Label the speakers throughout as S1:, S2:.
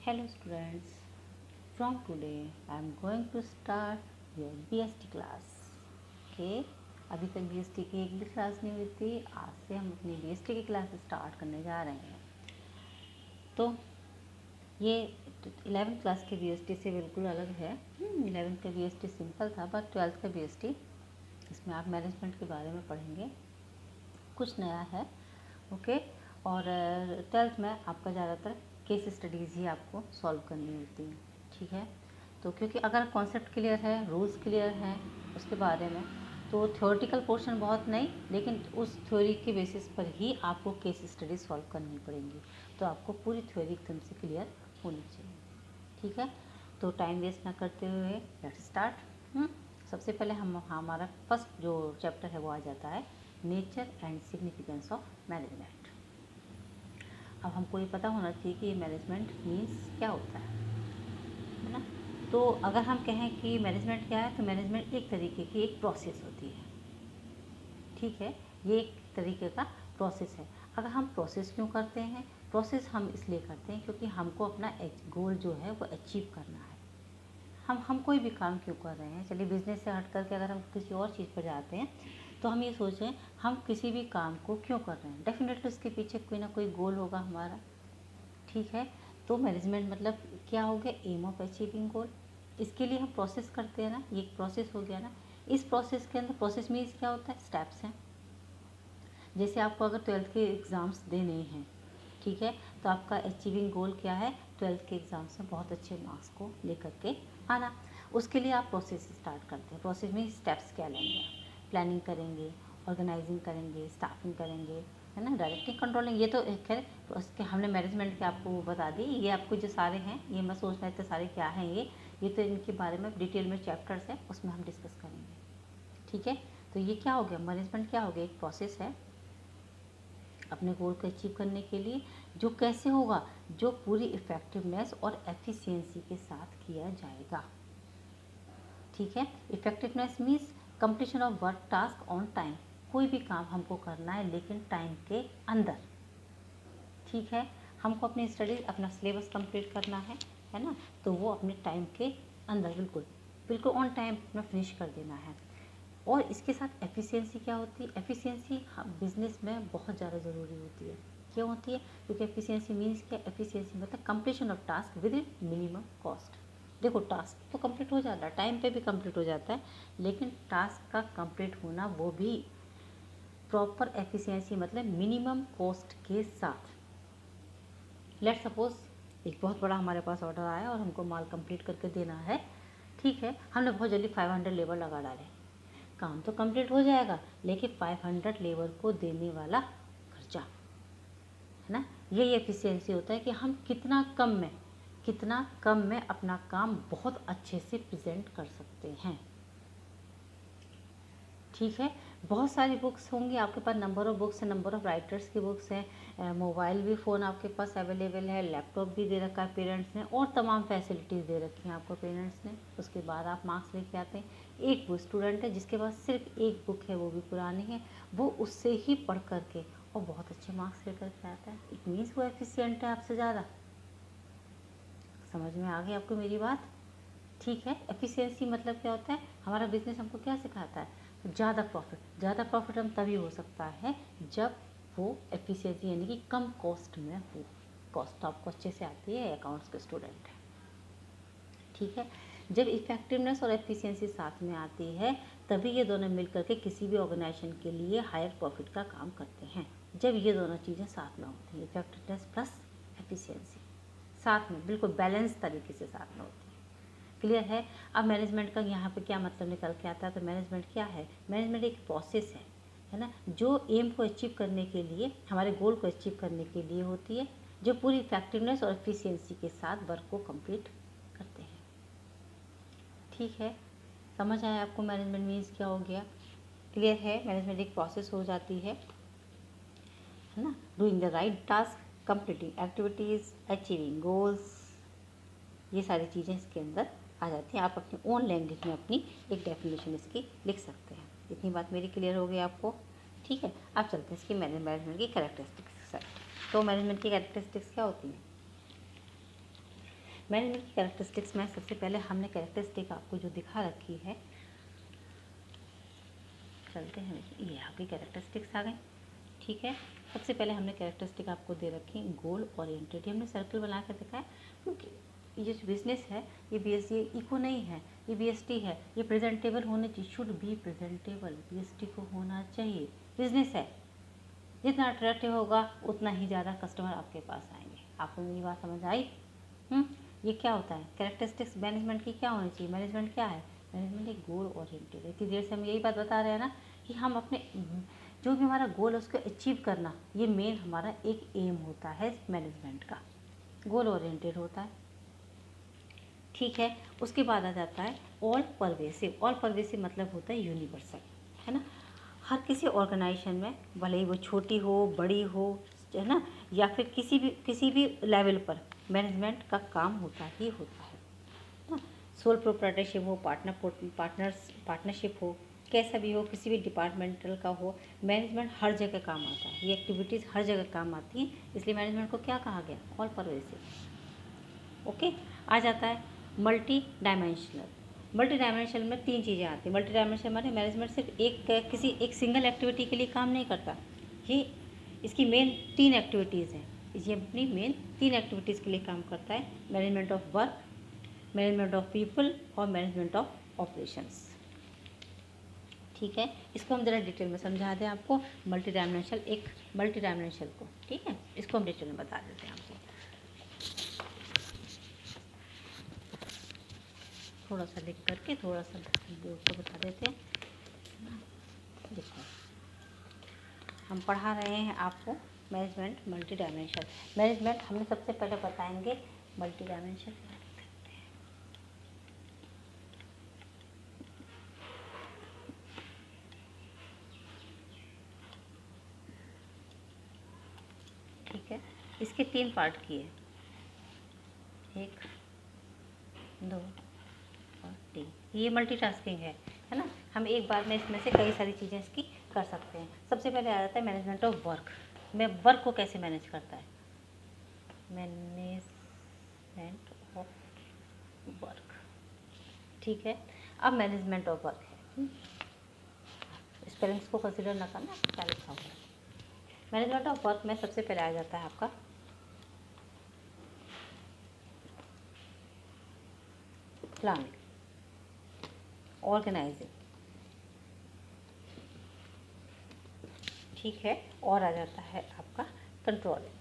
S1: Hello students, from today I am going to start your BST class. Okay, अभी तक BST की एक भी क्लास नहीं हुई थी। आज से हम अपनी BST की क्लास स्टार्ट करने जा रहे हैं। तो ये 11th क्लास के BST से बिल्कुल अलग है। 11th का BST सिंपल था, बट 12th का BST इसमें आप मैनेजमेंट के बारे में पढ़ेंगे, कुछ नया है। ओके, और 12th में आपका ज़्यादातर केस स्टडीज़ ही आपको सॉल्व करनी होती हैं। ठीक है, तो क्योंकि अगर कॉन्सेप्ट क्लियर है, रूल्स क्लियर हैं उसके बारे में, तो थ्योरेटिकल पोर्शन बहुत नहीं, लेकिन उस थ्योरी के बेसिस पर ही आपको केस स्टडी सॉल्व करनी पड़ेंगी। तो आपको पूरी थ्योरी एकदम से क्लियर होनी चाहिए। ठीक है, तो टाइम वेस्ट ना करते हुए लेट्स स्टार्ट। सबसे पहले हमारा फर्स्ट जो चैप्टर है वो आ जाता है nature and significance of management. अब हमको ये पता होना चाहिए कि मैनेजमेंट मीन्स क्या होता है ना। तो अगर हम कहें कि मैनेजमेंट क्या है, तो मैनेजमेंट एक तरीके की एक प्रोसेस होती है। ठीक है, ये एक तरीके का प्रोसेस है। अगर हम प्रोसेस क्यों करते हैं, प्रोसेस हम इसलिए करते हैं क्योंकि हमको अपना गोल जो है वो अचीव करना है। हम कोई भी काम क्यों कर रहे हैं, चलिए बिजनेस से हट करके अगर हम किसी और चीज़ पर जाते हैं, तो हम ये सोचें हम किसी भी काम को क्यों कर रहे हैं, डेफिनेटली उसके पीछे कोई ना कोई गोल होगा हमारा। ठीक है, तो मैनेजमेंट मतलब क्या हो गया, एम ऑफ अचीविंग गोल। इसके लिए हम प्रोसेस करते हैं ना, ये एक प्रोसेस हो गया ना। इस प्रोसेस के अंदर, प्रोसेस मीन्स क्या होता है, स्टेप्स हैं। जैसे आपको अगर 12th के एग्ज़ाम्स देने हैं, ठीक है, तो आपका अचीविंग गोल क्या है, 12th के एग्ज़ाम्स में बहुत अच्छे मार्क्स को लेकर के आना। उसके लिए आप प्रोसेस स्टार्ट करते हैं। प्रोसेस में स्टेप्स क्या लेंगे, प्लानिंग करेंगे, ऑर्गेनाइजिंग करेंगे, स्टाफिंग करेंगे, है ना, डायरेक्टिंग कंट्रोलिंग। ये तो खैर उसके हमने मैनेजमेंट के आपको बता दी। ये आपको जो सारे हैं, ये मैं सोच रहे थे सारे क्या हैं ये तो इनके बारे में डिटेल में चैप्टर्स है, उसमें हम डिस्कस करेंगे। ठीक है, तो ये क्या हो गया, मैनेजमेंट क्या हो गया, एक प्रोसेस है अपने गोल को अचीव करने के लिए, जो कैसे होगा, जो पूरी इफ़ेक्टिवनेस और एफिशिएंसी के साथ किया जाएगा। ठीक है, effectiveness means completion of work task on time. कोई भी काम हमको करना है लेकिन टाइम के अंदर। ठीक है, हमको अपनी स्टडीज, अपना सिलेबस कंप्लीट करना है ना, तो वो अपने टाइम के अंदर बिल्कुल बिल्कुल ऑन टाइम में फिनिश कर देना है। और इसके साथ एफिशिएंसी क्या होती है, एफिशिएंसी बिजनेस में बहुत ज़्यादा ज़रूरी होती है। क्यों होती है, क्योंकि एफिशिएंसी मीन्स क्या, एफिशिएंसी मतलब completion of task with in minimum cost. देखो टास्क तो कंप्लीट हो जाता है, टाइम पे भी कंप्लीट हो जाता है, लेकिन टास्क का कंप्लीट होना वो भी प्रॉपर एफिशिएंसी मतलब मिनिमम कॉस्ट के साथ। लेट सपोज एक बहुत बड़ा हमारे पास ऑर्डर आया और हमको माल कंप्लीट करके देना है। ठीक है, हमने बहुत जल्दी 500 लेबर लगा डाले, काम तो कंप्लीट हो जाएगा, लेकिन 500 लेबर को देने वाला खर्चा, है ना, यही एफिशिएंसी होता है कि हम कितना कम में अपना काम बहुत अच्छे से प्रेजेंट कर सकते हैं। ठीक है, बहुत सारी बुक्स होंगी आपके पास, नंबर ऑफ़ बुक्स है, नंबर ऑफ़ राइटर्स की बुक्स हैं, मोबाइल भी फ़ोन आपके पास अवेलेबल है, लैपटॉप भी दे रखा है पेरेंट्स ने, और तमाम फैसिलिटीज़ दे रखी हैं आपको पेरेंट्स ने। उसके बाद आप मार्क्स लेके आते हैं। एक वो स्टूडेंट है जिसके पास सिर्फ एक बुक है, वो भी पुरानी है, वो उससे ही पढ़ करके और बहुत अच्छे मार्क्स लेकर के आता है। इट मीन्स वो एफिशिएंट है आपसे ज़्यादा। समझ में आ गई आपको मेरी बात। ठीक है, एफिशिएंसी मतलब क्या होता है, हमारा बिजनेस हमको क्या सिखाता है, ज़्यादा प्रॉफिट हम तभी हो सकता है जब वो एफिशिएंसी यानी कि कम कॉस्ट में हो। कॉस्ट तो आपको अच्छे से आती है, अकाउंट्स के स्टूडेंट है। ठीक है, जब इफेक्टिवनेस और एफिशिएंसी साथ में आती है, तभी ये दोनों मिलकर के किसी भी ऑर्गेनाइजेशन के लिए हायर प्रॉफिट का काम करते हैं। जब ये दोनों चीज़ें साथ में होती हैं, इफेक्टिवनेस प्लस एफिशिएंसी साथ में बिल्कुल बैलेंस तरीके से साथ में होती है। क्लियर है। अब मैनेजमेंट का यहाँ पे क्या मतलब निकल के आता है, तो मैनेजमेंट क्या है, मैनेजमेंट एक प्रोसेस है ना, जो एम को अचीव करने के लिए, हमारे गोल को अचीव करने के लिए होती है, जो पूरी इफेक्टिवनेस और एफिशिएंसी के साथ वर्क को कंप्लीट करते हैं। ठीक है, समझ आया आपको मैनेजमेंट मीन्स क्या हो गया, क्लियर है। मैनेजमेंट एक प्रोसेस हो जाती है ना, doing the right task, completing activities, achieving goals, ये सारी चीज़ें इसके अंदर आ जाती हैं। आप अपनी ओन लैंग्वेज में अपनी एक डेफिनेशन इसकी लिख सकते हैं। इतनी बात मेरी क्लियर हो गई आपको। ठीक है, आप चलते हैं इसकी मैनेजमेंट की कैरेक्टरिस्टिक्स के साथ। तो मैनेजमेंट की कैरेक्टरिस्टिक्स क्या होती हैं, मैनेजमेंट की कैरेक्टरिस्टिक्स में सबसे पहले हमने कैरेक्टरिस्टिक आपको जो दिखा रखी है, चलते हैं, ये आपकी कैरेक्टरिस्टिक्स आ गई। ठीक है, सबसे पहले हमने कैरेक्टरिस्टिक आपको दे रखी गोल ओरिएंटेड, हमने सर्कल बना कर दिखाया, क्योंकि ये जो बिजनेस है ये ये इको नहीं है, ये BST है, ये प्रेजेंटेबल होने चाहिए, शुड बी प्रेजेंटेबल, BST को होना चाहिए। बिजनेस है, जितना अट्रैक्टिव होगा उतना ही ज़्यादा कस्टमर आपके पास आएंगे। आपको मेरी बात समझ आई? ये क्या होता है कैरेक्टरिस्टिक्स मैनेजमेंट की, क्या होनी चाहिए? मैनेजमेंट क्या है? मैनेजमेंट एक गोल ओरिएंटेड है। इतनी देर से हम यही बात बता रहे हैं ना कि हम अपने जो भी हमारा गोल है उसको अचीव करना, ये मेन हमारा एक एम होता है मैनेजमेंट का, गोल ओरिएंटेड होता है। ठीक है, उसके बाद आ जाता है ऑल परवेसिव। ऑल परवेसिव मतलब होता है यूनिवर्सल, है ना। हर किसी ऑर्गेनाइजेशन में, भले ही वो छोटी हो बड़ी हो, है ना, या फिर किसी भी लेवल पर मैनेजमेंट का काम होता ही होता है ना। सोल प्रोप्राइटरशिप हो, पार्टनरशिप हो, कैसा भी हो, किसी भी डिपार्टमेंटल का हो, मैनेजमेंट हर जगह काम आता है। ये एक्टिविटीज़ हर जगह काम आती हैं, इसलिए मैनेजमेंट को क्या कहा गया? All pervasive. ओके, आ जाता है मल्टी डायमेंशनल। मल्टी डायमेंशनल में 3 चीज़ें आती हैं। मल्टी डायमेंशनल माने मैनेजमेंट सिर्फ किसी एक सिंगल एक्टिविटी के लिए काम नहीं करता, ये इसकी मेन 3 एक्टिविटीज़ हैं। ये अपनी मेन 3 एक्टिविटीज़ के लिए काम करता है, management of work, management of people और मैनेजमेंट ऑफ ऑपरेशंस। ठीक है, इसको हम ज़रा डिटेल में समझा दें आपको, मल्टी डायमेंशनल को। ठीक है, इसको हम डिटेल में बता देते हैं आपको। थोड़ा सा लिख करके थोड़ा सा को बता देते हैं। देखो, हम पढ़ा रहे हैं आपको मैनेजमेंट मल्टी डायमेंशनल। मैनेजमेंट हमने सबसे पहले बताएंगे मल्टी डायमेंशनल। ठीक है, इसके 3 पार्ट किए, 1, 2 और 3। ये मल्टीटास्किंग है ना। हम एक बार में इसमें से कई सारी चीज़ें इसकी कर सकते हैं। सबसे पहले आ जाता है मैनेजमेंट ऑफ वर्क। में वर्क को कैसे मैनेज करता है? Management of work. ठीक है, अब मैनेजमेंट ऑफ वर्क है, स्पेलिंग्स को कंसिडर ना करना, क्या लिखा हुआ है। मैनेजमेंट ऑफ वर्क में सबसे पहले आ जाता है आपका प्लानिंग, ऑर्गेनाइजिंग। ठीक है, और आ जाता है आपका कंट्रोलिंग।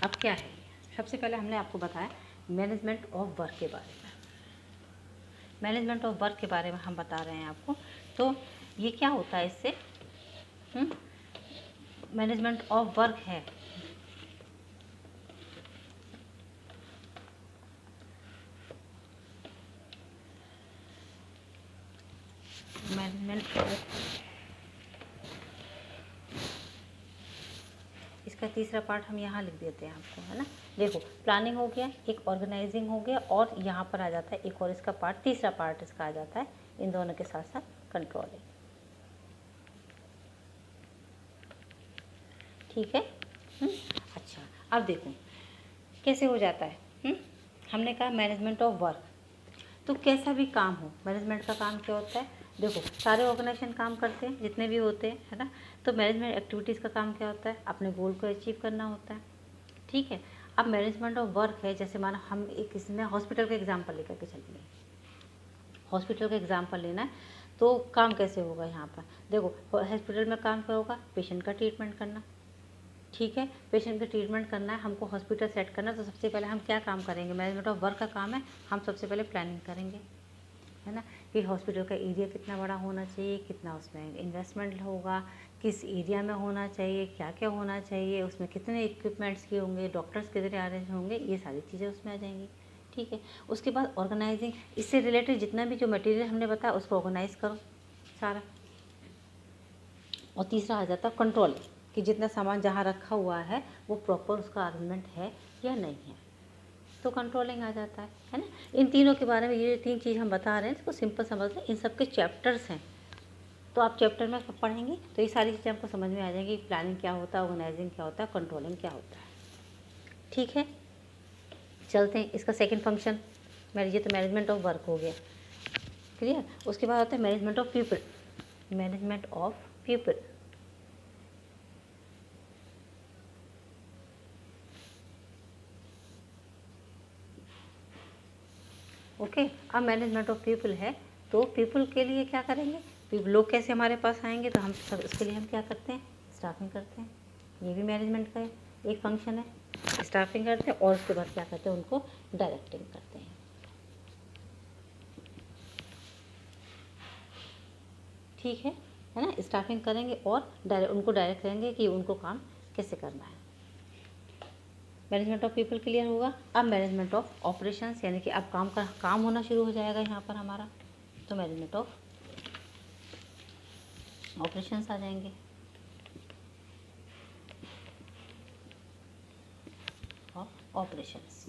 S1: अब क्या है, सबसे पहले हमने आपको बताया मैनेजमेंट ऑफ वर्क के बारे में। मैनेजमेंट ऑफ वर्क के बारे में हम बता रहे हैं आपको, तो ये क्या होता है इससे? मैनेजमेंट ऑफ वर्क है मैनेजमेंट ऑफ, इसका तीसरा पार्ट हम यहाँ लिख देते हैं आपको, है ना। देखो, प्लानिंग हो गया, एक ऑर्गेनाइजिंग हो गया, और यहाँ पर आ जाता है एक और इसका पार्ट, तीसरा पार्ट इसका आ जाता है इन दोनों के साथ साथ कंट्रोलिंग। ठीक है, अच्छा, अब देखो कैसे हो जाता है। हमने कहा मैनेजमेंट ऑफ वर्क, तो कैसा भी काम हो, मैनेजमेंट का काम क्या होता है? देखो, सारे ऑर्गेनाइजेशन काम करते हैं, जितने भी होते हैं, है ना। तो मैनेजमेंट एक्टिविटीज़ का काम क्या होता है? अपने गोल को अचीव करना होता है। ठीक है, अब मैनेजमेंट ऑफ वर्क है, जैसे माना हम एक इसमें हॉस्पिटल का एग्जाम्पल लेकर के चलेंगे। हॉस्पिटल का एग्जाम्पल लेना है, तो काम कैसे होगा यहाँ पर? देखो, हॉस्पिटल में काम क्या होगा? पेशेंट का ट्रीटमेंट करना। ठीक है, पेशेंट का ट्रीटमेंट करना है, हमको हॉस्पिटल सेट करना, तो सबसे पहले हम क्या काम करेंगे? मैनेजमेंट ऑफ वर्क का काम है, हम सबसे पहले प्लानिंग करेंगे, है ना, कि हॉस्पिटल का एरिया कितना बड़ा होना चाहिए, कितना उसमें इन्वेस्टमेंट होगा, किस एरिया में होना चाहिए, क्या क्या होना चाहिए, उसमें कितने इक्विपमेंट्स के होंगे, डॉक्टर्स कितने आ रहे होंगे, ये सारी चीज़ें उसमें आ जाएंगी। ठीक है, उसके बाद ऑर्गेनाइजिंग, इससे रिलेटेड जितना भी जो मटेरियल हमने बताया उसको ऑर्गेनाइज करो सारा। और तीसरा आ जाता है कंट्रोल, कि जितना सामान जहाँ रखा हुआ है वो प्रॉपर उसका अरेंजमेंट है या नहीं है, तो कंट्रोलिंग आ जाता है ना। इन तीनों के बारे में, ये 3 चीज़ हम बता रहे हैं, इसको सिंपल समझ लें, इन सब के चैप्टर्स हैं, तो आप चैप्टर में पढ़ेंगे तो ये सारी चीज़ें आपको समझ में आ जाएंगी। प्लानिंग क्या होता है, ऑर्गेनाइजिंग क्या होता है, कंट्रोलिंग क्या होता है। ठीक है, चलते हैं इसका सेकंड फंक्शन। ये तो मैनेजमेंट ऑफ वर्क हो गया, क्लियर। उसके बाद होता है management of people. Management of people, okay. अब मैनेजमेंट ऑफ पीपल है तो पीपल के लिए क्या करेंगे, लोग कैसे हमारे पास आएंगे, तो हम सब उसके लिए हम क्या करते हैं, स्टाफिंग करते हैं। ये भी मैनेजमेंट का एक फंक्शन है, स्टाफिंग करते हैं और उसके बाद क्या करते हैं, उनको डायरेक्टिंग करते हैं। ठीक है ना, स्टाफिंग करेंगे और उनको डायरेक्ट करेंगे कि उनको काम कैसे करना है। मैनेजमेंट ऑफ पीपल क्लियर होगा। अब मैनेजमेंट ऑफ ऑपरेशंस, यानी कि अब काम होना शुरू हो जाएगा यहाँ पर हमारा, तो मैनेजमेंट ऑफ ऑपरेशंस आ जाएंगे। Operations,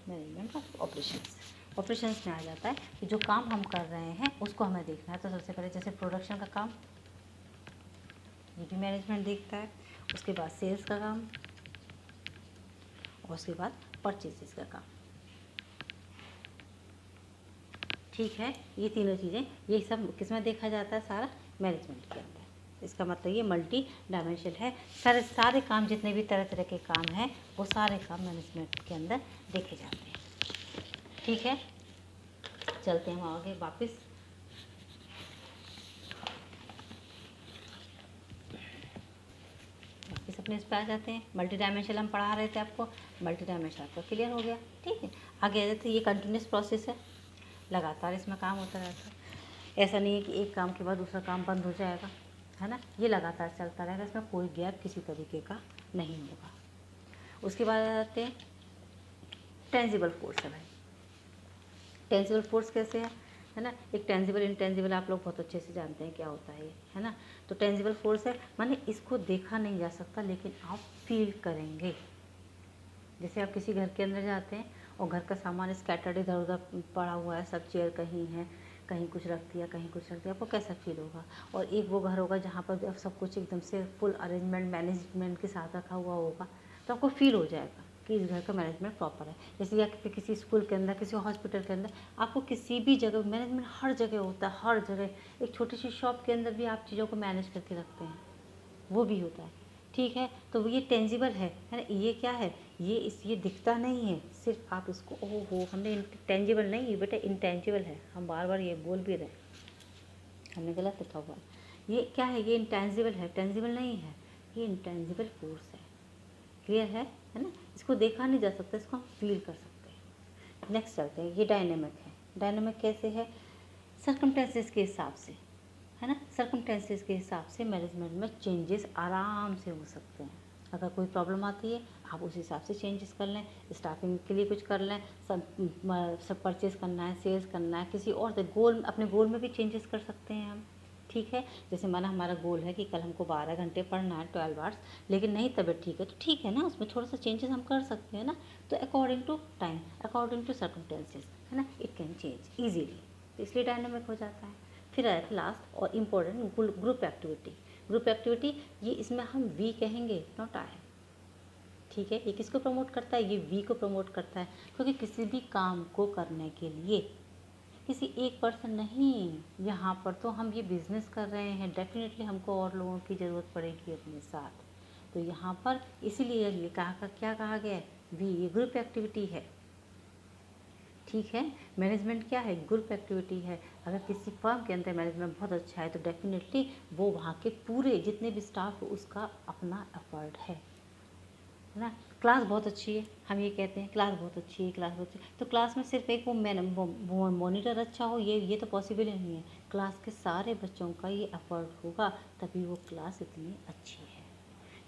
S1: management of operations. Operations में आ जाता है कि जो काम हम कर रहे हैं उसको हमें देखना है। तो सबसे पहले जैसे प्रोडक्शन का काम, ये भी मैनेजमेंट देखता है। उसके बाद सेल्स का काम और उसके बाद परचेजेस का काम। ठीक है, ये तीनों चीज़ें, ये सब किस में देखा जाता है, सारा मैनेजमेंट के अंदर। इसका मतलब ये मल्टी डायमेंशनल है। सारे काम, जितने भी तरह तरह के काम हैं, वो सारे काम मैनेजमेंट के अंदर देखे जाते हैं। ठीक है, चलते हैं हम आगे वापस। वापस अपने इस पर आ जाते हैं। मल्टी डायमेंशनल हम पढ़ा रहे थे आपको, मल्टी डायमेंशनल आपका क्लियर हो गया। ठीक है, आगे आ जाते हैं। ये कंटिन्यूस प्रोसेस है, लगातार इसमें काम होता रहता है। ऐसा नहीं है कि एक काम के बाद दूसरा काम बंद हो जाएगा, है ना। ये लगातार चलता रहेगा, इसमें कोई गैप किसी तरीके का नहीं होगा। उसके बाद आ जाते हैं टेंजिबल फोर्स है भाई। टेंजिबल फोर्स कैसे है ना। एक टेंजिबल इंटेंजिबल आप लोग बहुत अच्छे से जानते हैं क्या होता है ये, है ना। तो टेंजिबल फोर्स है माने इसको देखा नहीं जा सकता, लेकिन आप फील करेंगे। जैसे आप किसी घर के अंदर जाते हैं और घर का सामान स्कैटर्ड इधर उधर पड़ा हुआ है, सब चेयर कहीं है, कहीं कुछ रख दिया, कहीं कुछ रख दिया, आपको कैसा फील होगा। और एक वो घर होगा जहाँ पर अब सब कुछ एकदम से फुल अरेंजमेंट मैनेजमेंट के साथ रखा हुआ होगा, तो आपको फील हो जाएगा कि इस घर का मैनेजमेंट प्रॉपर है। जैसे या किसी स्कूल के अंदर, किसी हॉस्पिटल के अंदर, आपको किसी भी जगह मैनेजमेंट हर जगह होता है, हर जगह। एक छोटी सी शॉप के अंदर भी आप चीज़ों को मैनेज करके रखते हैं, वो भी होता है। ठीक है, तो ये टेंजिबल है ना। ये क्या है, ये दिखता नहीं है, सिर्फ आप इसको, ओह हो, हमने टेंजिबल नहीं बेटा, इंटेंजिबल है। हम बार बार ये बोल भी रहे हैं, हमने गलत लिखा हुआ है। ये क्या है, ये इंटेंजिबल है, टेंजिबल नहीं है, ये इंटेंजिबल फोर्स है। क्लियर है ना। इसको देखा नहीं जा सकता, इसको हम फील कर सकते हैं। नेक्स्ट चलते हैं, ये डायनेमिक है। डायनेमिक कैसे है, सर्कमटेंसेस के हिसाब से, है ना। सर्कमटेंसेस के हिसाब से मैनेजमेंट में चेंजेस आराम से हो सकते हैं। अगर कोई प्रॉब्लम आती है, आप उस हिसाब से चेंजेस कर लें। स्टाफिंग के लिए कुछ कर लें, सब परचेज़ करना है, सेल्स करना है, किसी और से गोल, अपने गोल में भी चेंजेस कर सकते हैं हम। ठीक है, जैसे माना हमारा गोल है कि कल हमको 12 घंटे पढ़ना है, 12 आवर्स, लेकिन नहीं तबीयत ठीक है, तो ठीक है ना, उसमें थोड़ा सा चेंजेस हम कर सकते हैं ना। तो according to time, according to circumstances, है ना, इट कैन चेंज ईजीली, तो इसलिए डायनामिक हो जाता है। फिर आया था लास्ट और important, group activity. Group activity, ये इसमें हम वी कहेंगे, नॉट आई। ठीक है, ये किसको प्रमोट करता है, ये वी को प्रमोट करता है। क्योंकि किसी भी काम को करने के लिए किसी एक पर्सन नहीं, यहाँ पर तो हम ये बिज़नेस कर रहे हैं, डेफिनेटली हमको और लोगों की ज़रूरत पड़ेगी अपने साथ। तो यहाँ पर इसीलिए ये क्या कहा गया है, वी, ये ग्रुप एक्टिविटी है। ठीक है, मैनेजमेंट क्या है, ग्रुप एक्टिविटी है। अगर किसी फर्म के अंदर मैनेजमेंट बहुत अच्छा है तो डेफिनेटली वो वहाँ के पूरे जितने भी स्टाफ, उसका अपना एफर्ट है ना। क्लास बहुत अच्छी है, हम ये कहते हैं क्लास बहुत अच्छी है, क्लास बहुत अच्छी है, तो क्लास में सिर्फ एक वो मॉनिटर अच्छा हो, ये तो पॉसिबल ही नहीं है। क्लास के सारे बच्चों का ये एफर्ट होगा, तभी वो क्लास इतनी अच्छी है।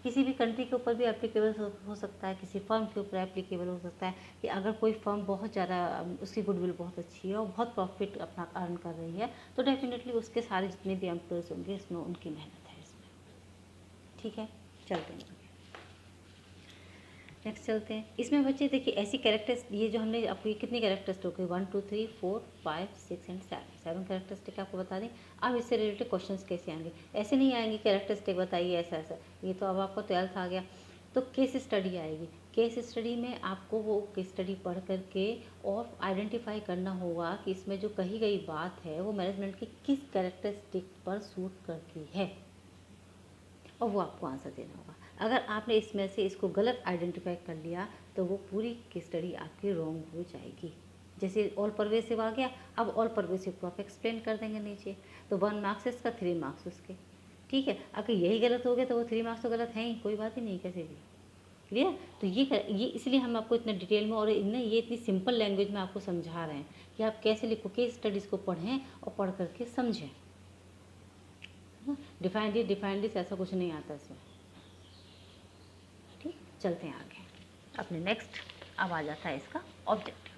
S1: किसी भी कंट्री के ऊपर भी एप्लीकेबल हो सकता है, किसी फर्म के ऊपर एप्लीकेबल हो सकता है कि अगर कोई फर्म बहुत ज़्यादा, उसकी गुडविल बहुत अच्छी है और बहुत प्रॉफिट अपना अर्न कर रही है, तो डेफिनेटली उसके सारे जितने भी एम्प्लॉयज़ होंगे, इसमें उनकी मेहनत है इसमें। ठीक है, चलते हैं। नेक्स्ट चलते हैं। इसमें बच्चे देखिए ऐसी कैरेक्टर्स, ये जो हमने आपको ये कितनी कैरेक्टरिस्टिक होगी 1 2 3 4 5 6 एंड 7 कैरेक्टरिस्टिक आपको बता दें। अब इससे रिलेटेड क्वेश्चंस कैसे आएंगे, ऐसे नहीं आएंगे कैरेक्टरिस्टिक बताइए ऐसा ऐसा, ये तो अब आपको 12th आ गया। तो केस स्टडी आएगी। केस स्टडी में आपको वो केस स्टडी पढ़ करके और आइडेंटिफाई करना होगा कि इसमें जो कही गई बात है वो मैनेजमेंट की किस कैरेक्टरिस्टिक पर सूट करती है, और वो आपको आंसर देना होगा। अगर आपने इसमें से इसको गलत आइडेंटिफाई कर लिया तो वो पूरी केस स्टडी आपकी रॉन्ग हो जाएगी। जैसे ऑल परवेसिव आ गया, अब ऑल परवेसिव को आप एक्सप्लेन कर देंगे नीचे, तो 1 मार्क्स इसका 3 मार्क्स उसके, ठीक है। अगर यही गलत हो गया तो वो 3 मार्क्स तो गलत है ही, कोई बात ही नहीं कैसे भी। क्लियर। तो ये इसलिए हम आपको इतना डिटेल में और ये इतनी सिंपल लैंग्वेज में आपको समझा रहे हैं कि आप कैसे लिखो, केस स्टडीज़ को पढ़ें और पढ़ करके समझें। डिफाइंड दिस ऐसा कुछ नहीं आता इसमें, ठीक। चलते हैं आगे अपने नेक्स्ट। अब आ जाता है इसका ऑब्जेक्टिव,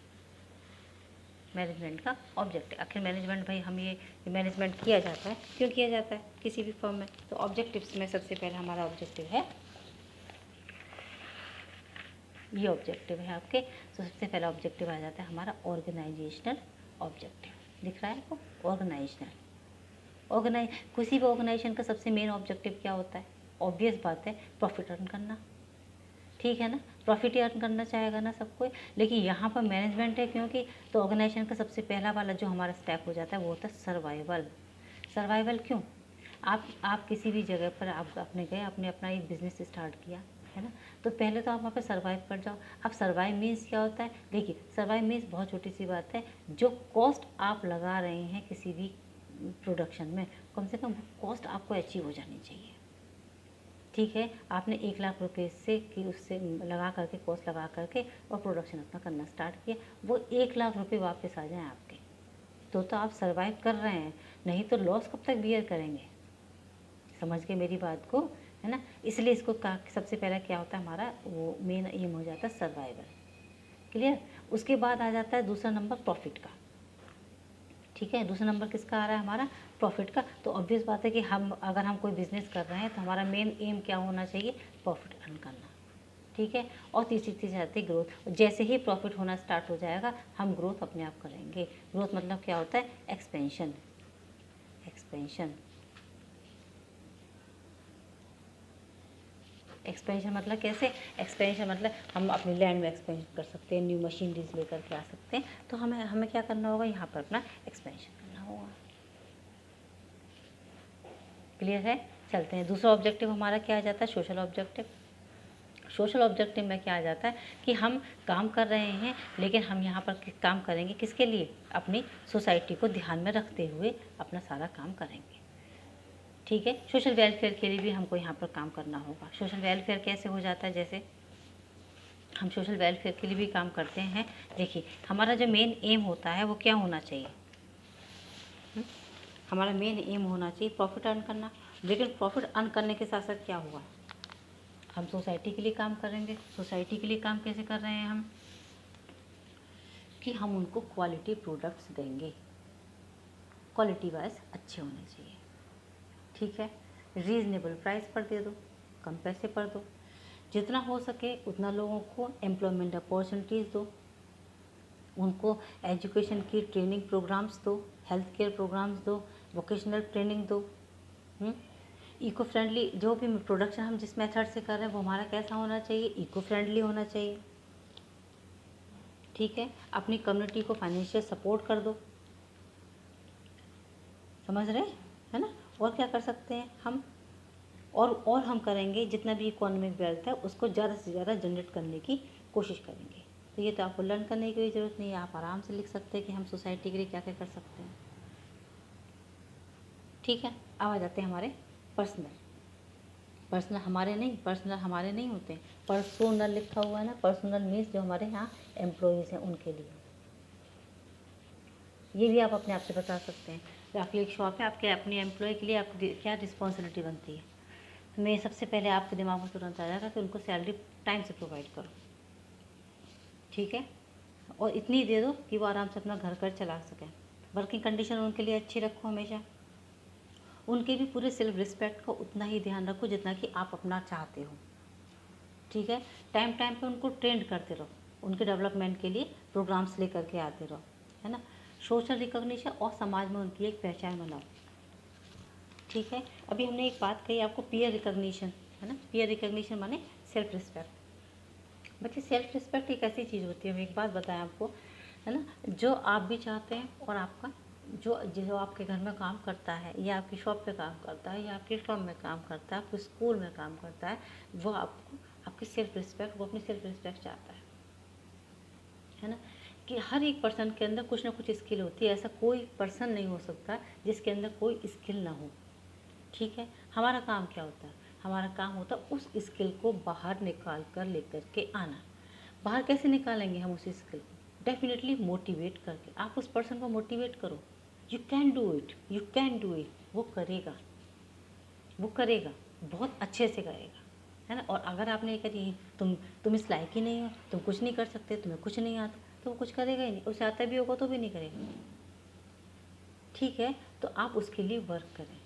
S1: मैनेजमेंट का ऑब्जेक्टिव। आखिर मैनेजमेंट भाई हम ये मैनेजमेंट किया जाता है, क्यों किया जाता है किसी भी फर्म में। तो ऑब्जेक्टिव्स में सबसे पहले हमारा ऑब्जेक्टिव है, ये ऑब्जेक्टिव है आपके। तो सबसे पहला ऑब्जेक्टिव आ जाता है हमारा ऑर्गेनाइजेशनल ऑब्जेक्टिव। दिख रहा है आपको, ऑर्गेनाइज किसी भी ऑर्गेनाइजेशन का सबसे मेन ऑब्जेक्टिव क्या होता है, ऑब्वियस बात है प्रॉफिट अर्न करना, ठीक है ना। प्रॉफिट ही अर्न करना चाहेगा ना सब कोई, लेकिन यहाँ पर मैनेजमेंट है क्योंकि, तो ऑर्गेनाइजेशन का सबसे पहला वाला जो हमारा स्टेप हो जाता है वो होता है सर्वाइवल। सर्वाइवल क्यों, आप किसी भी जगह पर आप अपने गए, आपने अपना एक बिजनेस स्टार्ट किया है ना, तो पहले तो आप वहाँ पे सर्वाइव कर जाओ। अब सर्वाइव मीन्स क्या होता है, देखिए सर्वाइव मीन्स बहुत छोटी सी बात है, जो कॉस्ट आप लगा रहे हैं किसी भी प्रोडक्शन में, कम से कम कॉस्ट आपको अचीव हो जानी चाहिए, ठीक है। आपने 1 लाख रुपए से कि उससे लगा करके कॉस्ट लगा करके और प्रोडक्शन अपना करना स्टार्ट किया, वो 1 लाख रुपए वापस आ जाएं आपके, तो आप सर्वाइव कर रहे हैं, नहीं तो लॉस कब तक बियर करेंगे। समझ के मेरी बात को, है ना। इसलिए इसको सबसे पहला क्या होता है हमारा, वो मेन एम हो जाता है सर्वाइवल। क्लियर। उसके बाद आ जाता है दूसरा नंबर प्रॉफिट का, ठीक है। दूसरा नंबर किसका आ रहा है हमारा, प्रॉफिट का। तो ऑब्वियस बात है कि अगर हम कोई बिजनेस कर रहे हैं तो हमारा मेन एम क्या होना चाहिए, प्रॉफिट अर्न करना, ठीक है। और तीसरी चीज़ आती है ग्रोथ। जैसे ही प्रॉफिट होना स्टार्ट हो जाएगा हम ग्रोथ अपने आप करेंगे। ग्रोथ मतलब क्या होता है, एक्सपेंशन। एक्सपेंशन मतलब कैसे, एक्सपेंशन मतलब हम अपनी लैंड में एक्सपेंशन कर सकते हैं, न्यू मशीनरीज लेकर के आ सकते हैं, तो हमें क्या करना होगा, यहाँ पर अपना एक्सपेंशन करना होगा। क्लियर है। चलते हैं, दूसरा ऑब्जेक्टिव हमारा क्या आ जाता है, सोशल ऑब्जेक्टिव। सोशल ऑब्जेक्टिव में क्या आ जाता है कि हम काम कर रहे हैं, लेकिन हम यहाँ पर काम करेंगे किसके लिए, अपनी सोसाइटी को ध्यान में रखते हुए अपना सारा काम करेंगे, ठीक है। सोशल वेलफेयर के लिए भी हमको यहाँ पर काम करना होगा। सोशल वेलफेयर कैसे हो जाता है, जैसे हम सोशल वेलफेयर के लिए भी काम करते हैं। देखिए हमारा जो मेन एम होता है वो क्या होना चाहिए, हमारा मेन एम होना चाहिए प्रॉफिट अर्न करना। लेकिन प्रॉफिट अर्न करने के साथ साथ क्या हुआ, हम सोसाइटी के लिए काम करेंगे। सोसाइटी के लिए काम कैसे कर रहे हैं हम, कि हम उनको क्वालिटी प्रोडक्ट्स देंगे, क्वालिटी वाइज अच्छे होने चाहिए, ठीक है। रीज़नेबल प्राइस पर दे दो, कम पैसे पर दो, जितना हो सके उतना लोगों को एम्प्लॉयमेंट अपॉर्चुनिटीज़ दो, उनको एजुकेशन की ट्रेनिंग प्रोग्राम्स दो, हेल्थ केयर प्रोग्राम्स दो, वोकेशनल ट्रेनिंग दो। इको फ्रेंडली जो भी प्रोडक्शन हम जिस मेथड से कर रहे हैं वो हमारा कैसा होना चाहिए, इको फ्रेंडली होना चाहिए, ठीक है। अपनी कम्युनिटी को फाइनेंशियल सपोर्ट कर दो, समझ रहे है ना। और क्या कर सकते हैं हम, और हम करेंगे जितना भी इकोनॉमिक वेल्थ है उसको ज़्यादा से ज़्यादा जनरेट करने की कोशिश करेंगे। तो ये तो आपको लर्न करने की ज़रूरत नहीं है, आप आराम से लिख सकते हैं कि हम सोसाइटी के लिए क्या क्या कर सकते हैं, ठीक है। अब आ जाते हैं हमारे पर्सनल हमारे नहीं होते हैं, पर्सोनल लिखा हुआ है ना। पर्सनल मीन्स जो हमारे यहाँ एम्प्लॉयज़ हैं उनके लिए, ये भी आप अपने आप से बता सकते हैं। तो आपकी एक शॉप है, आपके अपने एम्प्लॉय के लिए आपकी क्या रिस्पॉन्सिबिलिटी बनती है। मैं सबसे पहले आपके दिमाग में तुरंत आ जाएगा कि उनको सैलरी टाइम से प्रोवाइड करो, ठीक है। और इतनी दे दो कि वो आराम से अपना घर चला सकें। वर्किंग कंडीशन उनके लिए अच्छी रखो हमेशा। उनके भी पूरे सेल्फ रिस्पेक्ट का उतना ही ध्यान रखो जितना कि आप अपना चाहते हो, ठीक है। टाइम टाइम पे उनको ट्रेंड करते रहो, उनके डेवलपमेंट के लिए प्रोग्राम्स लेकर के आते रहो, है ना। सोशल रिकॉग्निशन और समाज में उनकी एक पहचान बनाओ, ठीक है। अभी हमने एक बात कही आपको, पीयर रिकॉग्निशन, है ना। पीयर रिकॉग्निशन माने सेल्फ रिस्पेक्ट। बच्चे सेल्फ रिस्पेक्ट एक ऐसी चीज़ होती है, हम एक बात बताएं आपको, है ना, जो आप भी चाहते हैं और आपका जो जो आपके घर में काम करता है या आपकी शॉप पे काम करता है या आपके फर्म में काम करता है, आपके स्कूल में काम करता है, वो आपको आपकी सेल्फ रिस्पेक्ट, वो अपनी सेल्फ रिस्पेक्ट चाहता है ना। कि हर एक पर्सन के अंदर कुछ ना कुछ स्किल होती है, ऐसा कोई पर्सन नहीं हो सकता जिसके अंदर कोई स्किल ना हो, ठीक है। हमारा काम क्या होता है, हमारा काम होता है उस स्किल को बाहर निकाल कर लेकर के आना। बाहर कैसे निकालेंगे हम उस स्किल को? डेफिनेटली मोटिवेट करके। आप उस पर्सन को मोटिवेट करो, you can do it, you can do it, वो करेगा, वो करेगा, बहुत अच्छे से करेगा, है ना। और अगर आपने ये करी तुम इस लायक ही नहीं हो, तुम कुछ नहीं कर सकते, तुम्हें कुछ नहीं आता, तो वो कुछ करेगा ही नहीं, उसे आता भी होगा तो भी नहीं करेगा, ठीक है। तो आप उसके लिए वर्क करें,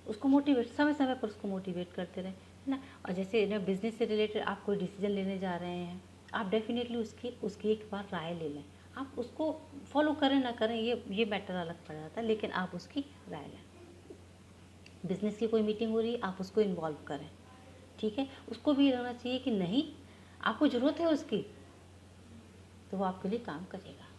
S1: उसको मोटिवेट, समय समय पर उसको मोटिवेट करते रहें, है ना। और जैसे ना बिज़नेस से रिलेटेड आप कोई डिसीजन लेने जा रहे हैं, आप डेफिनेटली उसकी एक बार राय ले लें। आप उसको फॉलो करें ना करें ये मैटर अलग पड़ जाता है, लेकिन आप उसकी राय लें। बिज़नेस की कोई मीटिंग हो रही है, आप उसको इन्वॉल्व करें, ठीक है। उसको भी रहना चाहिए कि नहीं, आपको ज़रूरत है उसकी, तो वो आपके लिए काम करेगा।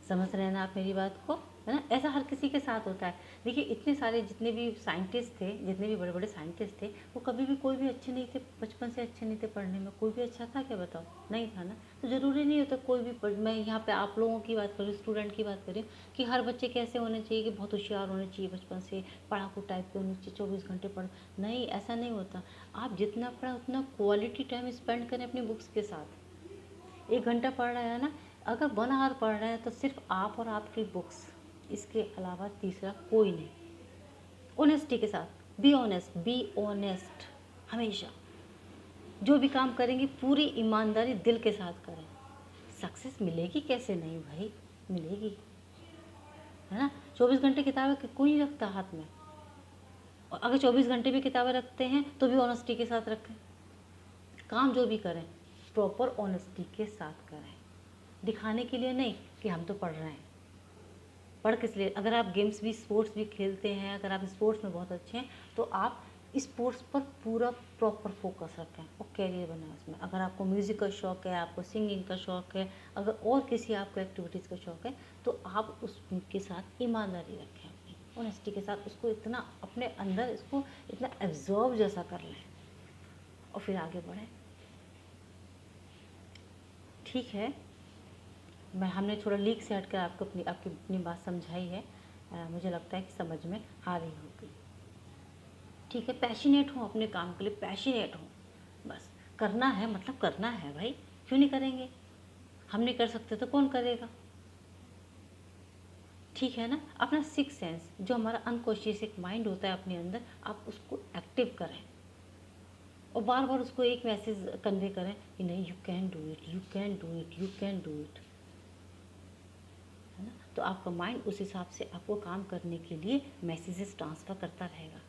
S1: समझ रहे हैं ना आप मेरी बात को, है ना। ऐसा हर किसी के साथ होता है। देखिए इतने सारे जितने भी साइंटिस्ट थे, जितने भी बड़े बड़े साइंटिस्ट थे, वो कभी भी कोई भी अच्छे नहीं थे, बचपन से अच्छे नहीं थे पढ़ने में। कोई भी अच्छा था क्या, बताओ? नहीं था ना। तो ज़रूरी नहीं होता कोई भी मैं यहाँ पे आप लोगों की बात करूँ, स्टूडेंट की बात करूँ, कि हर बच्चे कैसे होने चाहिए कि बहुत होशियार होने चाहिए, बचपन से पढ़ाकू टाइप के होने चाहिए, 24 घंटे पढ़, नहीं, ऐसा नहीं होता। आप जितना पढ़ा उतना क्वालिटी टाइम स्पेंड करें अपनी बुक्स के साथ। 1 घंटा पढ़ रहे हैं ना, अगर 1 आवर पढ़ रहे हैं तो सिर्फ आप और आपकी बुक्स, इसके अलावा तीसरा कोई नहीं। ऑनेस्टी के साथ, बी ऑनेस्ट, बी ऑनेस्ट, हमेशा जो भी काम करेंगे पूरी ईमानदारी दिल के साथ करें। सक्सेस मिलेगी कैसे नहीं भाई, मिलेगी, है ना। 24 घंटे किताबें कोई नहीं रखता हाथ में, और अगर 24 घंटे भी किताबें रखते हैं तो भी ऑनेस्टी के साथ रखें। काम जो भी करें प्रॉपर ऑनेस्टी के साथ करें, दिखाने के लिए नहीं कि हम तो पढ़ रहे हैं। पढ़ किस लिए? अगर आप गेम्स भी, स्पोर्ट्स भी खेलते हैं, अगर आप स्पोर्ट्स में बहुत अच्छे हैं, तो आप स्पोर्ट्स पर पूरा प्रॉपर फोकस रखें और कैरियर बनाएं उसमें। अगर आपको म्यूज़िक का शौक़ है, आपको सिंगिंग का शौक़ है, अगर और किसी आपको एक्टिविटीज़ का शौक़ है, तो आप उसके साथ ईमानदारी रखें, अपनी ऑनेस्टी के साथ उसको इतना अपने अंदर इसको इतना एब्जॉर्ब जैसा कर लें और फिर आगे बढ़ें, ठीक है। हमने थोड़ा लीक से हटकर आपको आपकी अपनी बात समझाई है। मुझे लगता है कि समझ में आ रही होगी, ठीक है। पैशनेट हो अपने काम के लिए, पैशनेट हो, बस करना है, मतलब करना है भाई, क्यों नहीं करेंगे? हम नहीं कर सकते तो कौन करेगा, ठीक है ना। अपना सिक्स सेंस, जो हमारा अनकॉन्शियस एक माइंड होता है अपने अंदर, आप उसको एक्टिव करें और बार बार उसको एक मैसेज कन्वे करें कि नहीं, you can do it, you can do it, you can do it, है ना। तो आपका माइंड उस हिसाब से आपको काम करने के लिए मैसेजेस ट्रांसफ़र करता रहेगा,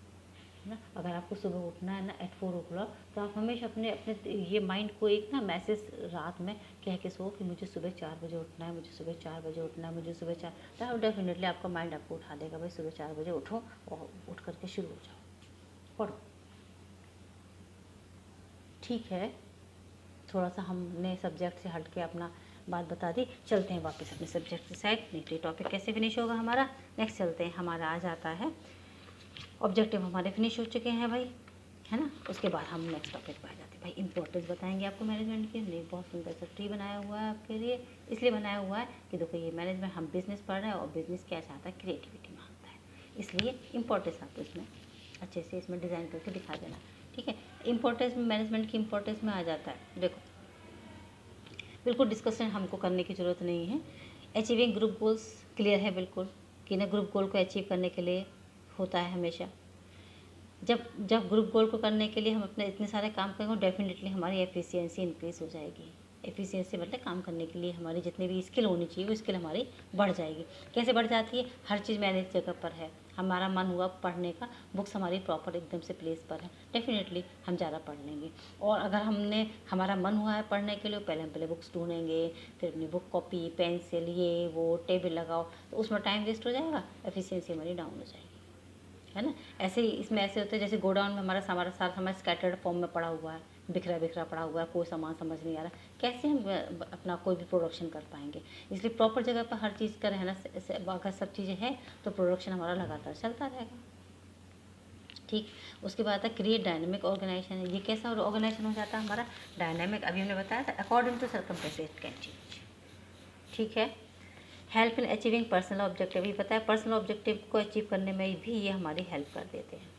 S1: है ना। अगर आपको सुबह उठना है ना एट 4 o'clock, तो आप हमेशा अपने अपने ये माइंड को एक ना मैसेज रात में कह के सो कि मुझे सुबह 4 बजे उठना है, मुझे सुबह 4 बजे उठना है, मुझे सुबह 4, तो डेफिनेटली आपका माइंड आपको उठा देगा, भाई सुबह 4 बजे उठो और उठ करके शुरू हो जाओ, पढ़ो, ठीक है। थोड़ा सा हमने सब्जेक्ट से हट के अपना बात बता दी, चलते हैं वापस अपने सब्जेक्ट की साइड। नेक्स्ट टॉपिक कैसे फिनिश होगा हमारा, नेक्स्ट चलते हैं। हमारा आ जाता है ऑब्जेक्टिव, हमारे फिनिश हो चुके हैं भाई, है ना। उसके बाद हम नेक्स्ट टॉपिक पर आ जाते हैं भाई, इंपॉर्टेंस बताएंगे आपको मैनेजमेंट की। हमने बहुत सुंदर सा ट्री बनाया हुआ है आपके लिए, इसलिए बनाया हुआ है कि देखो ये मैनेजमेंट, हम बिज़नेस पढ़ रहे हैं और बिज़नेस क्या चाहता है, क्रिएटिविटी मांगता है, इसलिए इंपॉर्टेंस आपको इसमें अच्छे से इसमें डिज़ाइन करके दिखा देना, ठीक है। इंपॉर्टेंस में, मैनेजमेंट की इंपॉर्टेंस में आ जाता है, देखो बिल्कुल डिस्कशन हमको करने की ज़रूरत नहीं है। अचीविंग ग्रुप गोल्स क्लियर है बिल्कुल, कि ना ग्रुप गोल को अचीव करने के लिए होता है हमेशा। जब ग्रुप गोल को करने के लिए हम अपने इतने सारे काम करेंगे, डेफिनेटली हमारी एफिशिएंसी इंक्रीज़ हो जाएगी, एफिशिएंसी मतलब काम करने के लिए हमारी जितनी भी स्किल होनी चाहिए वो स्किल हमारी बढ़ जाएगी। कैसे बढ़ जाती है? हर चीज़ मैनेज जगह पर है, हमारा मन हुआ पढ़ने का, बुक्स हमारी प्रॉपर एकदम से प्लेस पर है, डेफिनेटली हम ज़्यादा पढ़ लेंगे। और अगर हमारा मन हुआ है पढ़ने के लिए, पहले बुक्स ढूंढेंगे, फिर अपनी बुक कॉपी पेंसिल ये वो टेबल लगाओ, तो उसमें टाइम वेस्ट हो जाएगा, एफिशिएंसी हमारी डाउन हो जाएगी, है ना। ऐसे ही इसमें ऐसे होता है जैसे गोडाउन में हमारा सारा सामान स्कैटर्ड फॉर्म में पड़ा हुआ है, बिखरा बिखरा पड़ा हुआ है, कोई सामान समझ नहीं आ रहा, कैसे हम अपना कोई भी प्रोडक्शन कर पाएंगे। इसलिए प्रॉपर जगह पर हर चीज़ का रहना, अगर सब चीज़ें हैं तो प्रोडक्शन हमारा लगातार चलता रहेगा। ठीक, उसके बाद है क्रिएट डायनेमिक ऑर्गेनाइजेशन। ये कैसा ऑर्गेनाइजेशन हो जाता है हमारा? डायनेमिक, अभी हमने बताया था according to circumstances it can change. ठीक है। Help in achieving personal objective, ये पता है पर्सनल ऑब्जेक्टिव को अचीव करने में भी ये हमारी हेल्प कर देते हैं।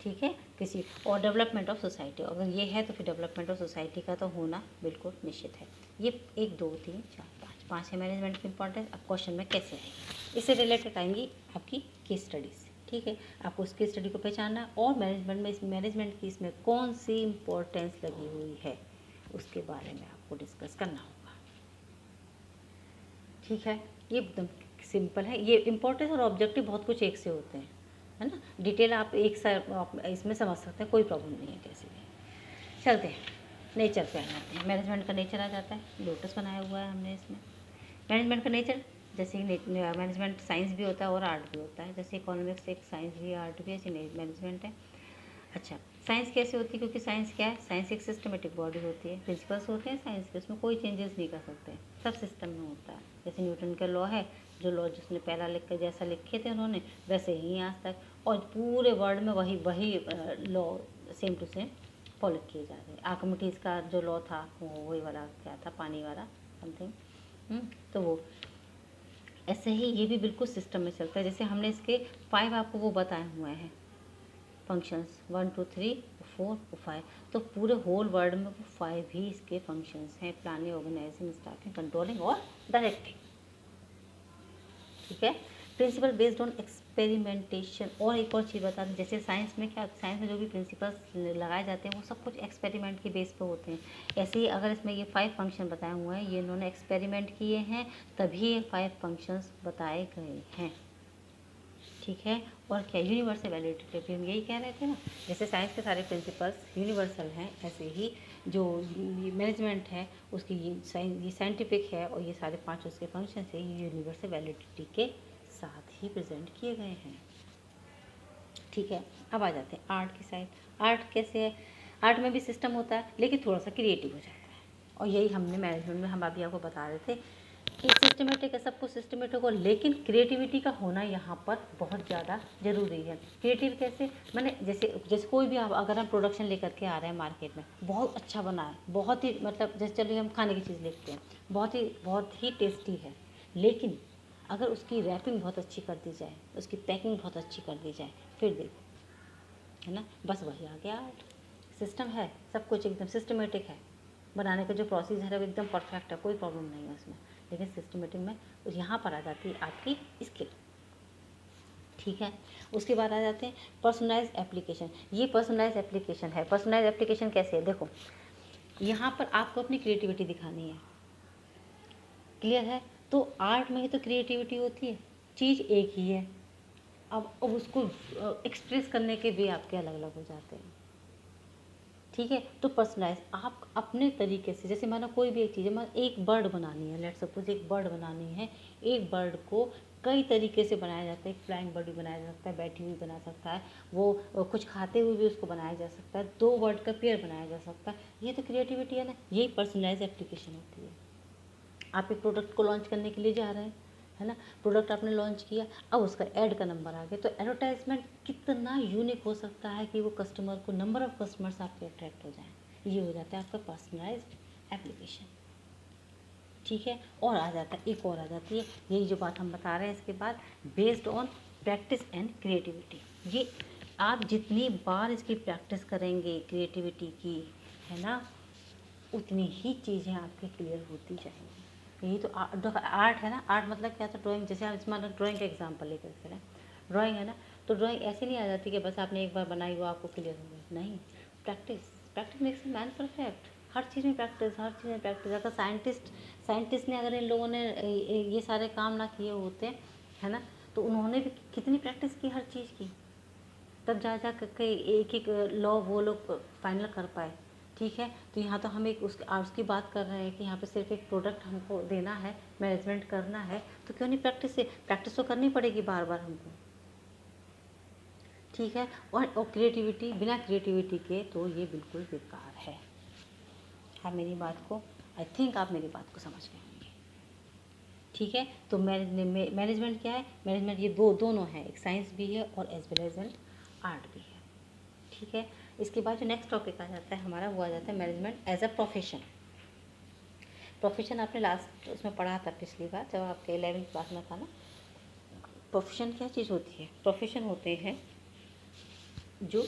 S1: ठीक है, किसी और डेवलपमेंट ऑफ सोसाइटी, अगर ये है तो फिर डेवलपमेंट ऑफ सोसाइटी का तो होना बिल्कुल निश्चित है। ये 1 2 3 4 5 है मैनेजमेंट की इंपॉर्टेंस। अब क्वेश्चन में कैसे आएगी, इससे रिलेटेड आएंगी आपकी केस स्टडीज। ठीक है, आपको उस केस स्टडी को पहचानना और मैनेजमेंट की इसमें कौन सी इम्पोर्टेंस लगी हुई है उसके बारे में आपको डिस्कस करना होगा। ठीक है, ये एकदम सिंपल है। ये इम्पोर्टेंस और ऑब्जेक्टिव बहुत कुछ एक से होते हैं, है ना। डिटेल आप आप इसमें समझ सकते हैं, कोई प्रॉब्लम नहीं है कैसे भी। चलते हैं नेचर पे आ जाते हैं। मैनेजमेंट का नेचर आ जाता है, लोटस बनाया हुआ है हमने इसमें। मैनेजमेंट का नेचर, जैसे मैनेजमेंट साइंस भी होता है और आर्ट भी होता है, जैसे इकोनॉमिक्स एक साइंस भी है आर्ट भी है, ऐसे मैनेजमेंट है। अच्छा, साइंस कैसे होती है? क्योंकि साइंस क्या है? साइंस एक सिस्टमेटिक बॉडी होती है, प्रिंसिपल्स होते हैं साइंस के, उसमें कोई चेंजेस नहीं कर सकते, सब सिस्टम में होता है। जैसे न्यूटन का लॉ है, जो लॉ जिसने पहला लिख कर जैसा लिखे थे उन्होंने वैसे ही आज तक, और पूरे वर्ल्ड में वही law same to same follow किए जा रहे हैं। आर्किमिडीज का जो लॉ था वो वही वाला क्या था, पानी वाला समथिंग, तो वो ऐसे ही ये भी बिल्कुल सिस्टम में चलता है। जैसे हमने इसके 5 आपको वो बताए हुए हैं फंक्शंस, 1 2 3 4 5, तो पूरे होल वर्ल्ड में वो 5 ही इसके फंक्शंस हैं, प्लानिंग ऑर्गेनाइजिंग स्टाफिंग कंट्रोलिंग और डायरेक्टिंग। ठीक है, प्रिंसिपल बेस्ड ऑन एक्सपेरिमेंटेशन। और एक और चीज़ बता दें, जैसे साइंस में क्या, साइंस में जो भी प्रिंसिपल्स लगाए जाते हैं वो सब कुछ एक्सपेरिमेंट के बेस पे होते हैं। ऐसे ही अगर इसमें ये 5 फंक्शन बताए हुए हैं, ये इन्होंने एक्सपेरिमेंट किए हैं तभी ये 5 फंक्शंस बताए गए हैं। ठीक है, और क्या यूनिवर्सल वैलिडिटी भी हम यही कह रहे थे ना, जैसे साइंस के सारे प्रिंसिपल्स यूनिवर्सल हैं, ऐसे ही जो मैनेजमेंट है उसकी ये साइंटिफिक है, और ये सारे 5 उसके फंक्शन है, ये यूनिवर्सल वैलिडिटी के साथ ही प्रेजेंट किए गए हैं। ठीक है, अब आ जाते हैं आर्ट की साइड। आर्ट कैसे है? आर्ट में भी सिस्टम होता है लेकिन थोड़ा सा क्रिएटिव हो जाता है, और यही हमने मैनेजमेंट में हम अभी आपको बता रहे थे कि सिस्टमेटिक है, सब कुछ सिस्टमेटिक हो, लेकिन क्रिएटिविटी का होना यहाँ पर बहुत ज़्यादा ज़रूरी है। क्रिएटिव कैसे? मैंने जैसे जैसे कोई भी अगर हम प्रोडक्शन लेकर के आ रहे हैं मार्केट में, बहुत अच्छा बना है, बहुत ही मतलब जैसे चलिए हम खाने की चीज़ लेते हैं, बहुत ही टेस्टी है, लेकिन अगर उसकी रैपिंग बहुत अच्छी कर दी जाए, उसकी पैकिंग बहुत अच्छी कर दी जाए, फिर देखो, है ना, बस वही आ गया आर्ट। सिस्टम है, सब कुछ एकदम सिस्टमेटिक है, बनाने का जो प्रोसेस है वो एकदम परफेक्ट है, कोई प्रॉब्लम नहीं है उसमें, लेकिन सिस्टमेटिक में यहाँ पर आ जाती है आपकी स्किल। ठीक है, उसके बाद आ जाते हैं पर्सनलाइज एप्लीकेशन। ये पर्सनलाइज एप्लीकेशन है। पर्सनलाइज एप्लीकेशन कैसे है? देखो, यहाँ पर आपको अपनी क्रिएटिविटी दिखानी है, क्लियर है? तो आर्ट में ही तो क्रिएटिविटी होती है, चीज़ एक ही है, अब उसको एक्सप्रेस करने के भी आपके अलग अलग हो जाते हैं। ठीक है, तो पर्सनलाइज आप अपने तरीके से, जैसे माना कोई भी एक चीज़ है, माना एक बर्ड बनानी है, लेट्स सपोज एक बर्ड बनानी है, एक बर्ड को कई तरीके से बनाया जाता है, एक फ्लाइंग बर्ड भी बनाया जा सकता है, बैठी हुई बना सकता है, वो कुछ खाते हुए भी उसको बनाया जा सकता है, 2 बर्ड का पेयर बनाया जा सकता है, ये तो क्रिएटिविटी है ना, यही पर्सनलाइज एप्लीकेशन होती है। आप एक प्रोडक्ट को लॉन्च करने के लिए जा रहे हैं, है ना, प्रोडक्ट आपने लॉन्च किया, अब उसका ऐड का नंबर आ गया, तो एडवर्टाइजमेंट कितना यूनिक हो सकता है कि वो कस्टमर को, नंबर ऑफ कस्टमर्स आपके अट्रैक्ट हो जाएं, ये हो जाता है आपका पर्सनलाइज्ड एप्लीकेशन। ठीक है, और आ जाता है, एक और आ जाती है, यही जो बात हम बता रहे हैं इसके बाद, based on practice and creativity. ये आप जितनी बार इसकी प्रैक्टिस करेंगे क्रिएटिविटी की, है ना, उतनी ही चीज़ें आपके क्लियर होती जाएंगी। यही तो आर्ट है ना। आर्ट मतलब क्या था? ड्राइंग। जैसे आप इसमें ड्राइंग का एग्जांपल लेकर चलें, ड्राइंग है ना, तो ड्राइंग ऐसे नहीं आ जाती कि बस आपने एक बार बनाई वो आपको क्लियर हो गई, नहीं, practice, practice makes a man perfect. हर चीज़ में प्रैक्टिस, हर चीज़ में प्रैक्टिस। अगर साइंटिस्ट ने अगर इन लोगों ने ये सारे काम ना किए होते, है ना, तो उन्होंने भी कितनी प्रैक्टिस की हर चीज़ की, तब जा के एक एक लॉ वो लोग फाइनल कर पाए। ठीक है, तो यहाँ तो हम एक उसकी बात कर रहे हैं कि यहाँ पे सिर्फ एक प्रोडक्ट हमको देना है, मैनेजमेंट करना है, तो क्यों नहीं प्रैक्टिस तो करनी पड़ेगी बार बार हमको। ठीक है, और क्रिएटिविटी, बिना क्रिएटिविटी के तो ये बिल्कुल बेकार है। आप मेरी बात को, आई थिंक आप मेरी बात को समझ गए होंगे। ठीक है, तो मैनेजमेंट क्या है? मैनेजमेंट ये दोनों है, एक साइंस भी है और as well as an art भी है। ठीक है, इसके बाद जो नेक्स्ट टॉपिक आ जाता है हमारा, वो आ जाता है management as a profession. Profession आपने लास्ट उसमें पढ़ा था पिछली बार, जब आपके 11वीं क्लास में था ना। प्रोफेशन क्या चीज़ होती है? प्रोफेशन होते हैं जो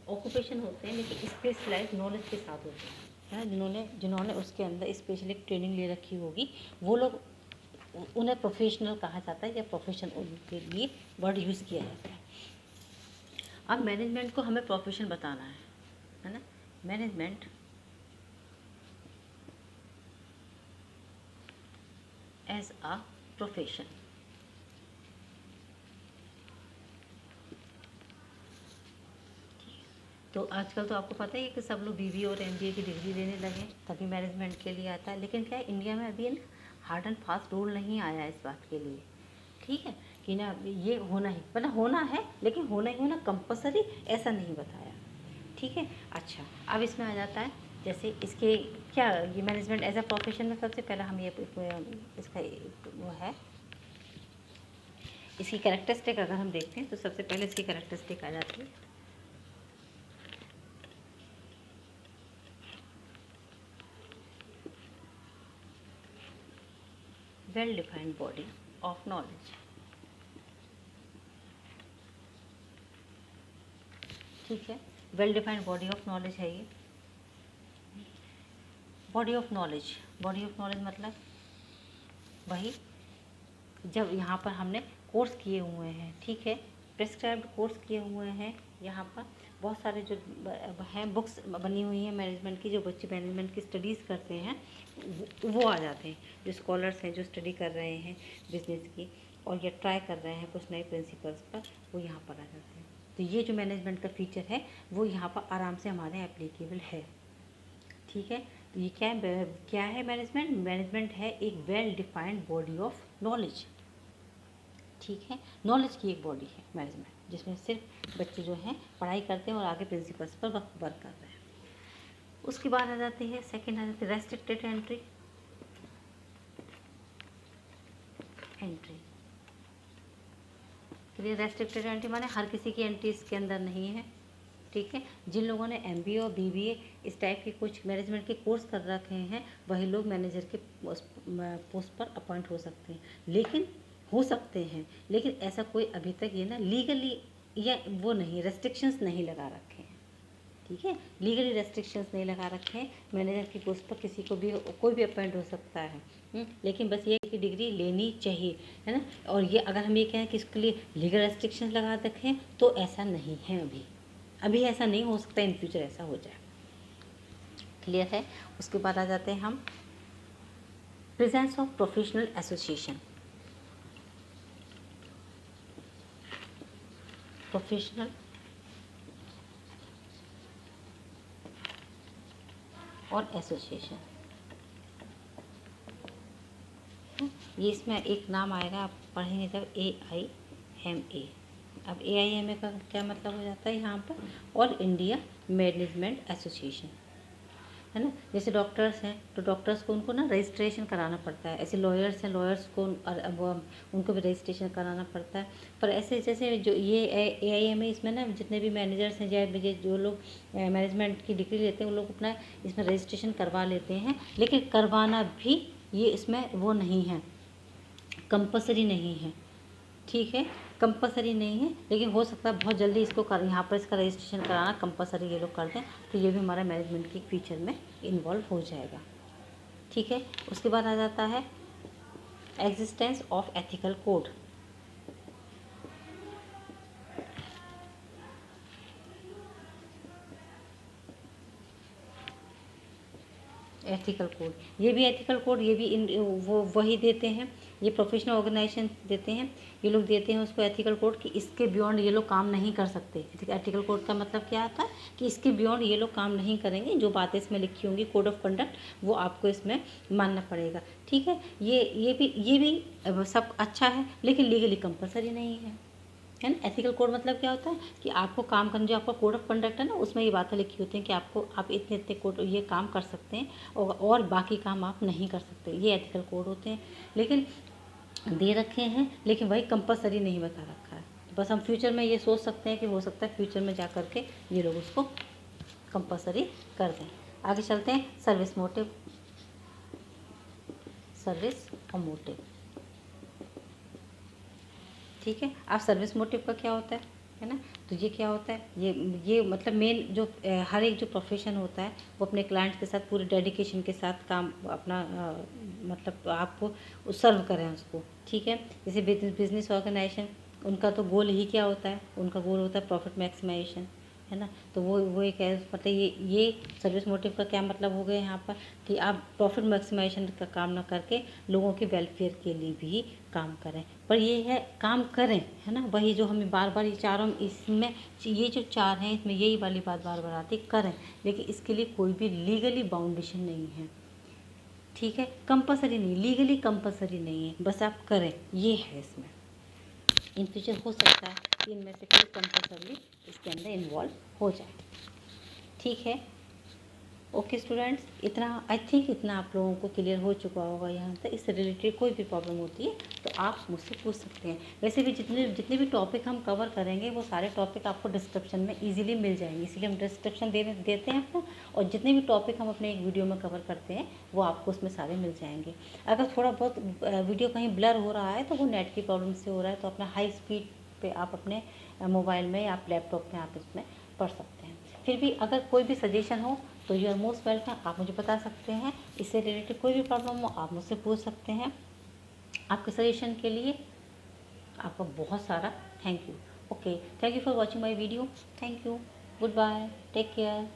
S1: ऑक्यूपेशन होते हैं लेकिन स्पेशलाइज नॉलेज के साथ होते हैं, है ना, जिन्होंने उसके अंदर स्पेशली ट्रेनिंग ले रखी होगी, वो लोग, उन्हें प्रोफेशनल कहा जाता है, या प्रोफेशन उनके लिए वर्ड यूज़ किया जाता है। अब मैनेजमेंट को हमें प्रोफेशन बताना है ना। Management as a profession. तो आजकल तो आपको पता ही है कि सब लोग बीबीए और एमबीए की डिग्री लेने लगे, तभी मैनेजमेंट के लिए आता है। लेकिन क्या है, इंडिया में अभी हार्ड एंड फास्ट रूल नहीं आया इस बात के लिए। ठीक है, कि ना ये होना ही, मतलब होना है, लेकिन होना ही होना कंपलसरी ऐसा नहीं बताया। ठीक है, अच्छा, अब इसमें आ जाता है जैसे इसके क्या, ये मैनेजमेंट एज अ प्रोफेशन में सबसे पहला हम ये इसका वो है, इसकी कैरेक्टरिस्टिक अगर हम देखते हैं तो सबसे पहले इसकी कैरेक्टरिस्टिक आ जाती है well defined body of knowledge. ठीक है, well defined body of knowledge है ये। बॉडी ऑफ नॉलेज मतलब वही, जब यहाँ पर हमने कोर्स किए हुए हैं, ठीक है, प्रिस्क्राइब्ड कोर्स किए हुए हैं, यहाँ पर बहुत सारे जो हैं बुक्स बनी हुई हैं मैनेजमेंट की, जो बच्चे मैनेजमेंट की स्टडीज़ करते हैं वो आ जाते हैं, जो स्कॉलर्स हैं जो स्टडी कर रहे हैं बिजनेस की, और ये ट्राई कर रहे हैं कुछ नए प्रिंसिपल्स पर, वो यहाँ पर आ जाते हैं। तो ये जो मैनेजमेंट का फीचर है वो यहाँ पर आराम से हमारे एप्लीकेबल है। ठीक है, तो ये क्या है मैनेजमेंट है एक well defined body of knowledge. ठीक है, नॉलेज की एक बॉडी है मैनेजमेंट, जिसमें सिर्फ बच्चे जो हैं पढ़ाई करते हैं और आगे प्रिंसिपल्स पर वर्क कर रहे हैं। उसके बाद आ जाती है सेकंड, आ जाती है restricted entry. Clear, restricted entry माने हर किसी की एंट्री इसके अंदर नहीं है। ठीक है, जिन लोगों ने एमबीए और बीबीए इस टाइप के कुछ मैनेजमेंट के कोर्स कर रखे हैं वही लोग मैनेजर के पोस्ट पर अपॉइंट हो सकते हैं, लेकिन हो सकते हैं, लेकिन ऐसा कोई अभी तक ये ना लीगली या वो नहीं, रेस्ट्रिक्शंस नहीं लगा रखे हैं। ठीक है, लीगली रेस्ट्रिक्शंस नहीं लगा रखे हैं, मैनेजर की पोस्ट पर किसी को भी कोई भी अपॉइंट हो सकता है। लेकिन बस ये कि डिग्री लेनी चाहिए, है ना। और ये अगर हम ये कहें कि इसके लिए लीगल रेस्ट्रिक्शंस लगा रखें तो ऐसा नहीं है, अभी ऐसा नहीं हो सकता, इन फ्यूचर ऐसा हो जाए। क्लियर है। उसके बाद आ जाते हैं हम presence of professional association. Professional और एसोसिएशन, ये इसमें एक नाम आएगा, आप पढ़ेंगे जब AIMA। अब AIMA का क्या मतलब हो जाता है यहाँ पर, ऑल इंडिया मैनेजमेंट एसोसिएशन, है ना। जैसे डॉक्टर्स हैं तो डॉक्टर्स को उनको ना रजिस्ट्रेशन कराना पड़ता है, ऐसे लॉयर्स हैं, लॉयर्स को उनको भी रजिस्ट्रेशन कराना पड़ता है। पर ऐसे जैसे जो ये AIMA, इसमें ना जितने भी मैनेजर्स हैं या जो लोग मैनेजमेंट की डिग्री लेते हैं वो लोग अपना इसमें रजिस्ट्रेशन करवा लेते हैं, लेकिन करवाना भी ये इसमें वो नहीं है, कंपलसरी नहीं है। ठीक है, कंपलसरी नहीं है, लेकिन हो सकता है बहुत जल्दी इसको यहाँ पर इसका रजिस्ट्रेशन कराना कंपलसरी ये लोग कर दें, तो ये भी हमारा मैनेजमेंट के फीचर में इन्वॉल्व हो जाएगा। ठीक है, उसके बाद आ जाता है existence of ethical code. Ethical code, ये भी एथिकल कोड, ये भी वो वही देते हैं, ये प्रोफेशनल ऑर्गेनाइजेशन देते हैं, ये लोग देते हैं उसको एथिकल कोड कि इसके बियॉन्ड ये लोग काम नहीं कर सकते। एथिकल कोड का मतलब क्या आता है कि इसके बियॉन्ड ये लोग काम नहीं करेंगे, जो बातें इसमें लिखी होंगी कोड ऑफ कंडक्ट वो आपको इसमें मानना पड़ेगा। ठीक है, ये भी सब अच्छा है, लेकिन लीगली कंपलसरी नहीं है ना। एथिकल कोड मतलब क्या होता है कि आपको काम करने, जो आपका कोड ऑफ कंडक्ट है ना, उसमें ये बातें लिखी होती हैं कि आप इतने इतने कोड ये काम कर सकते हैं और बाकी काम आप नहीं कर सकते, ये एथिकल कोड होते हैं। लेकिन दे रखे हैं, लेकिन वही कंपलसरी नहीं बता रखा है। तो बस हम फ्यूचर में ये सोच सकते हैं कि हो सकता है फ्यूचर में जा कर के ये लोग उसको कंपलसरी कर दें। आगे चलते हैं, सर्विस मोटिव, सर्विस और मोटिव। ठीक है, अब सर्विस मोटिव का क्या होता है ना, तो ये क्या होता है, ये मतलब मेन जो हर एक जो प्रोफेशन होता है वो अपने क्लाइंट के साथ पूरे डेडिकेशन के साथ काम अपना मतलब आपको सर्व करें उसको। ठीक है, जैसे बिजनेस ऑर्गेनाइजेशन, उनका तो गोल ही क्या होता है, उनका गोल होता है प्रॉफिट मैक्सिमाइजेशन, है ना। तो वो एक है, मतलब ये सर्विस मोटिव का क्या मतलब हो गया यहाँ पर कि आप प्रॉफिट मैक्सिमाइजेशन का काम ना करके लोगों के वेलफेयर के लिए भी काम करें। पर ये है काम करें, है ना, वही जो हमें बार बार ये चारों इसमें ये जो चार हैं इसमें यही वाली बात बार बार आती, करें, लेकिन इसके लिए कोई भी लीगली बाउंडेशन नहीं है। ठीक है, कंपलसरी नहीं, लीगली कंपलसरी नहीं है, बस आप करें, ये है इसमें। इन फ्यूचर हो सकता है कि इनमें से कोई कंपलसरी इसके अंदर इन्वॉल्व हो जाए। ठीक है, ओके स्टूडेंट्स, इतना आई थिंक इतना आप लोगों को क्लियर हो चुका होगा। यहाँ तक इससे रिलेटेड कोई भी प्रॉब्लम होती है तो आप मुझसे पूछ सकते हैं। वैसे भी जितने भी टॉपिक हम कवर करेंगे वो सारे टॉपिक आपको डिस्क्रिप्शन में इजीली मिल जाएंगे, इसलिए हम डिस्क्रिप्शन देते हैं अपना, और जितने भी टॉपिक हम अपने एक वीडियो में कवर करते हैं वो आपको उसमें सारे मिल जाएंगे। अगर थोड़ा बहुत वीडियो कहीं ब्लर हो रहा है तो वो नेट की प्रॉब्लम से हो रहा है, तो अपना हाई स्पीड पे आप अपने मोबाइल में या आप लैपटॉप में आप इसमें पढ़ सकते हैं। फिर भी अगर कोई भी सजेशन हो तो यू आर मोस्ट वेलकम, आप मुझे बता सकते हैं। इससे रिलेटेड कोई भी प्रॉब्लम हो आप मुझसे पूछ सकते हैं। आपके सजेशन के लिए आपका बहुत सारा thank you. Okay, thank you for watching my video, thank you, goodbye, take care.